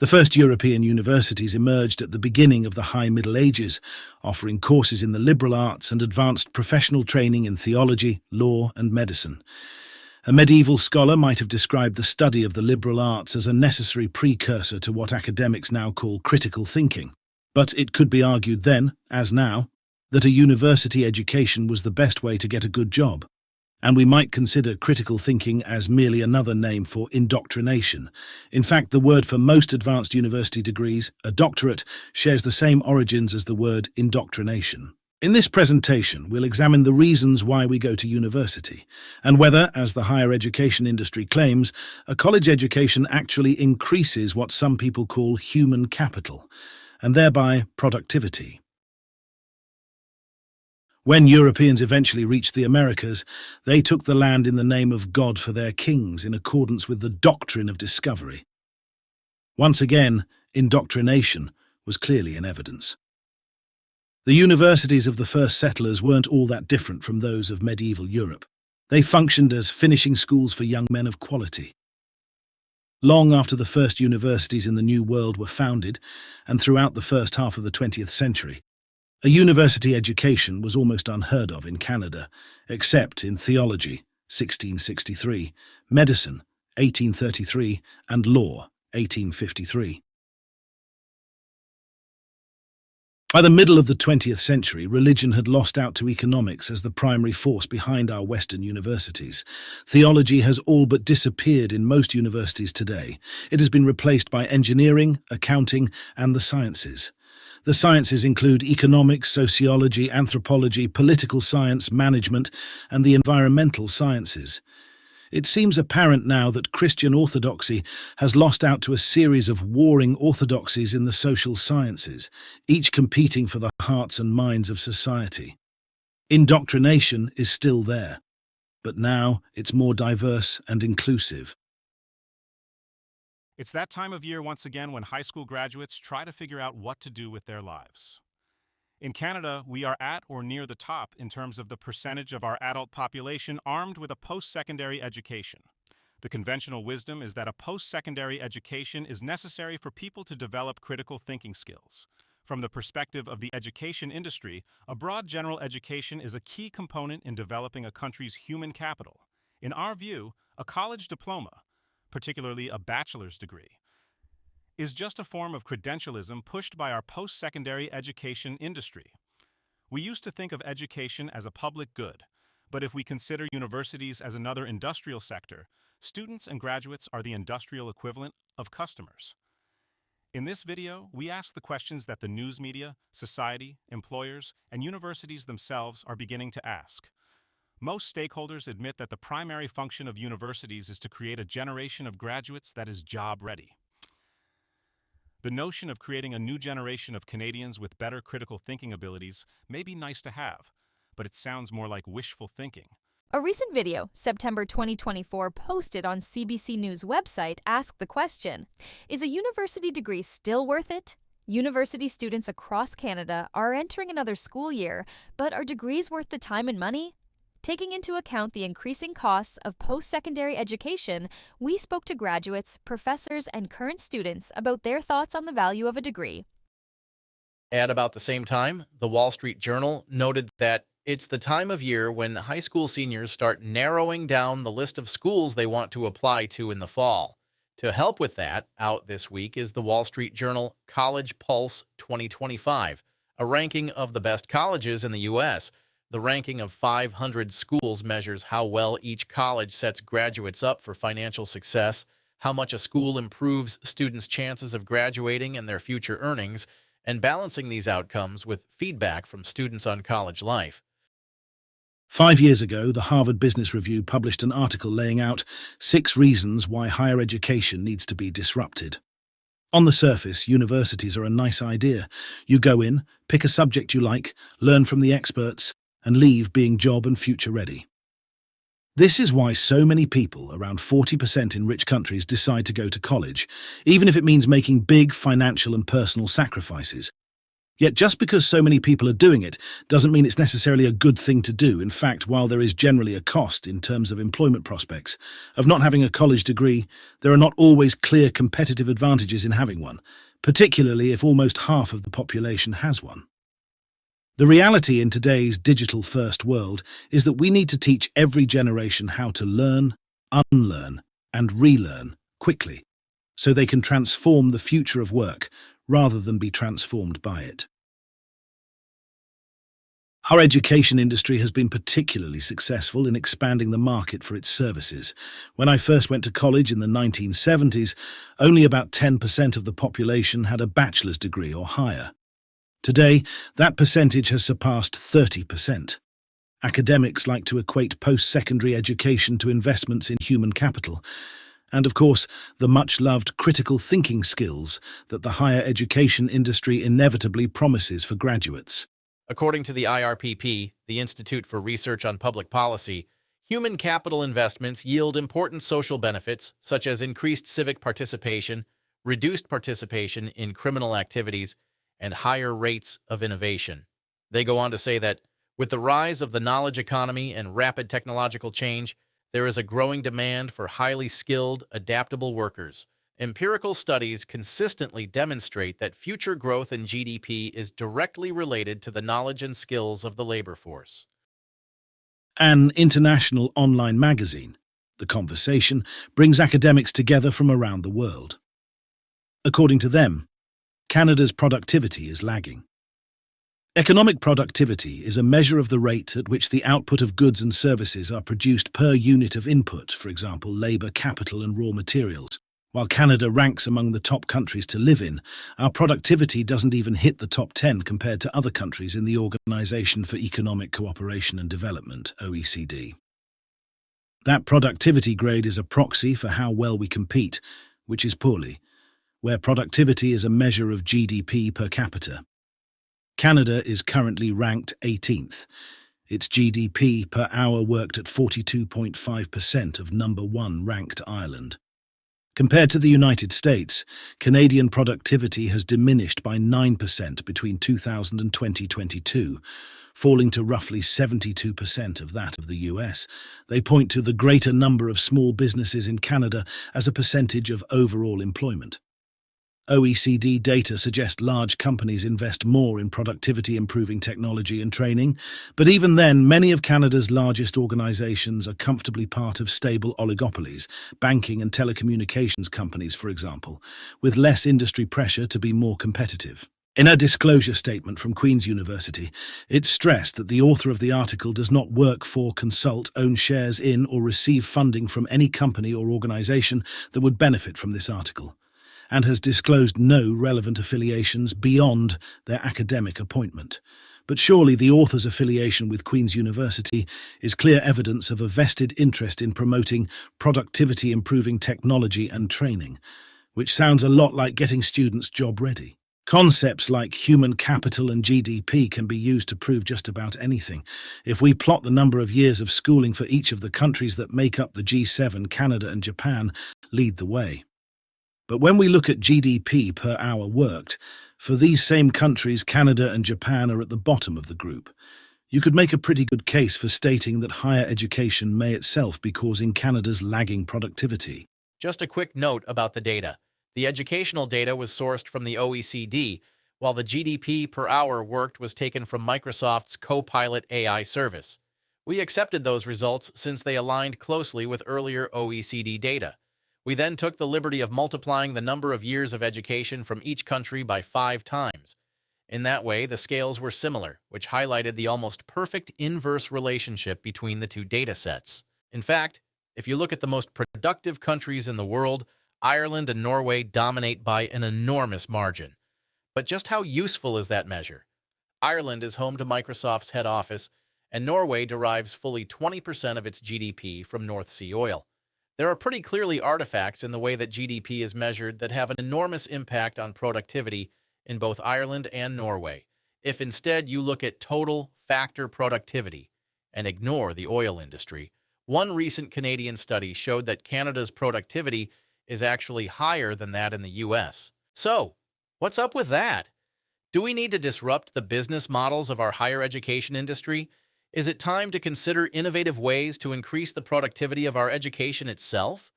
The first European universities emerged at the beginning of the High Middle Ages, offering courses in the liberal arts and advanced professional training in theology, law, and medicine. A medieval scholar might have described the study of the liberal arts as a necessary precursor to what academics now call critical thinking. But it could be argued then, as now, that a university education was the best way to get a good job. And we might consider critical thinking as merely another name for indoctrination. In fact, the word for most advanced university degrees, a doctorate, shares the same origins as the word indoctrination. In this presentation, we'll examine the reasons why we go to university, and whether, as the higher education industry claims, a college education actually increases what some people call human capital, and thereby productivity. When Europeans eventually reached the Americas, they took the land in the name of God for their kings in accordance with the doctrine of discovery. Once again, indoctrination was clearly in evidence. The universities of the first settlers weren't all that different from those of medieval Europe. They functioned as finishing schools for young men of quality. Long after the first universities in the New World were founded, and throughout the first half of the 20th century, a university education was almost unheard of in Canada, except in theology, 1663, medicine, 1833, and law, 1853. By the middle of the 20th century, religion had lost out to economics as the primary force behind our Western universities. Theology has all but disappeared in most universities today. It has been replaced by engineering, accounting, and the sciences. The sciences include economics, sociology, anthropology, political science, management, and the environmental sciences. It seems apparent now that Christian orthodoxy has lost out to a series of warring orthodoxies in the social sciences, each competing for the hearts and minds of society. Indoctrination is still there, but now it's more diverse and inclusive. It's that time of year once again when high school graduates try to figure out what to do with their lives. In Canada, we are at or near the top in terms of the percentage of our adult population armed with a post-secondary education. The conventional wisdom is that a post-secondary education is necessary for people to develop critical thinking skills. From the perspective of the education industry, a broad general education is a key component in developing a country's human capital. In our view, a college diploma, particularly a bachelor's degree, is just a form of credentialism pushed by our post-secondary education industry. We used to think of education as a public good, but if we consider universities as another industrial sector, students and graduates are the industrial equivalent of customers. In this video, we ask the questions that the news media, society, employers, and universities themselves are beginning to ask. Most stakeholders admit that the primary function of universities is to create a generation of graduates that is job-ready. The notion of creating a new generation of Canadians with better critical thinking abilities may be nice to have, but it sounds more like wishful thinking. A recent video, September 2024, posted on CBC News website asked the question, is a university degree still worth it? University students across Canada are entering another school year, but are degrees worth the time and money? Taking into account the increasing costs of post-secondary education, we spoke to graduates, professors, and current students about their thoughts on the value of a degree. At about the same time, the Wall Street Journal noted that it's the time of year when high school seniors start narrowing down the list of schools they want to apply to in the fall. To help with that, out this week is the Wall Street Journal College Pulse 2025, a ranking of the best colleges in the U.S. The ranking of 500 schools measures how well each college sets graduates up for financial success, how much a school improves students' chances of graduating and their future earnings, and balancing these outcomes with feedback from students on college life. 5 years ago, the Harvard Business Review published an article laying out 6 reasons why higher education needs to be disrupted. On the surface, universities are a nice idea. You go in, pick a subject you like, learn from the experts, and leave being job and future ready. This is why so many people, around 40% in rich countries, decide to go to college, even if it means making big financial and personal sacrifices. Yet just because so many people are doing it doesn't mean it's necessarily a good thing to do. In fact, while there is generally a cost in terms of employment prospects of not having a college degree, there are not always clear competitive advantages in having one, particularly if almost half of the population has one. The reality in today's digital-first world is that we need to teach every generation how to learn, unlearn, and relearn quickly, so they can transform the future of work rather than be transformed by it. Our education industry has been particularly successful in expanding the market for its services. When I first went to college in the 1970s, only about 10% of the population had a bachelor's degree or higher. Today, that percentage has surpassed 30%. Academics like to equate post-secondary education to investments in human capital, and of course, the much-loved critical thinking skills that the higher education industry inevitably promises for graduates. According to the IRPP, the Institute for Research on Public Policy, human capital investments yield important social benefits such as increased civic participation, reduced participation in criminal activities, and higher rates of innovation. They go on to say that, with the rise of the knowledge economy and rapid technological change, there is a growing demand for highly skilled, adaptable workers. Empirical studies consistently demonstrate that future growth in GDP is directly related to the knowledge and skills of the labor force. An international online magazine, The Conversation, brings academics together from around the world. According to them, Canada's productivity is lagging. Economic productivity is a measure of the rate at which the output of goods and services are produced per unit of input, for example, labour, capital and raw materials. While Canada ranks among the top countries to live in, our productivity doesn't even hit the top 10 compared to other countries in the Organisation for Economic Cooperation and Development, OECD. That productivity grade is a proxy for how well we compete, which is poorly, where productivity is a measure of GDP per capita. Canada is currently ranked 18th. Its GDP per hour worked at 42.5% of number 1 ranked Ireland. Compared to the United States, Canadian productivity has diminished by 9% between 2000 and 2022, falling to roughly 72% of that of the US. They point to the greater number of small businesses in Canada as a percentage of overall employment. OECD data suggest large companies invest more in productivity-improving technology and training, but even then, many of Canada's largest organizations are comfortably part of stable oligopolies, banking and telecommunications companies, for example, with less industry pressure to be more competitive. In a disclosure statement from Queen's University, it stressed that the author of the article does not work for, consult, own shares in, or receive funding from any company or organization that would benefit from this article, and has disclosed no relevant affiliations beyond their academic appointment. But surely the author's affiliation with Queen's University is clear evidence of a vested interest in promoting productivity-improving technology and training, which sounds a lot like getting students job-ready. Concepts like human capital and GDP can be used to prove just about anything. If we plot the number of years of schooling for each of the countries that make up the G7, Canada and Japan lead the way. But when we look at GDP per hour worked, for these same countries, Canada and Japan are at the bottom of the group. You could make a pretty good case for stating that higher education may itself be causing Canada's lagging productivity. Just a quick note about the data. The educational data was sourced from the OECD, while the GDP per hour worked was taken from Microsoft's Copilot AI service. We accepted those results since they aligned closely with earlier OECD data. We then took the liberty of multiplying the number of years of education from each country by 5 times. In that way, the scales were similar, which highlighted the almost perfect inverse relationship between the two data sets. In fact, if you look at the most productive countries in the world, Ireland and Norway dominate by an enormous margin. But just how useful is that measure? Ireland is home to Microsoft's head office, and Norway derives fully 20% of its GDP from North Sea oil. There are pretty clearly artifacts in the way that GDP is measured that have an enormous impact on productivity in both Ireland and Norway. If instead you look at total factor productivity and ignore the oil industry, one recent Canadian study showed that Canada's productivity is actually higher than that in the US. So, what's up with that? Do we need to disrupt the business models of our higher education industry? Is it time to consider innovative ways to increase the productivity of our education itself?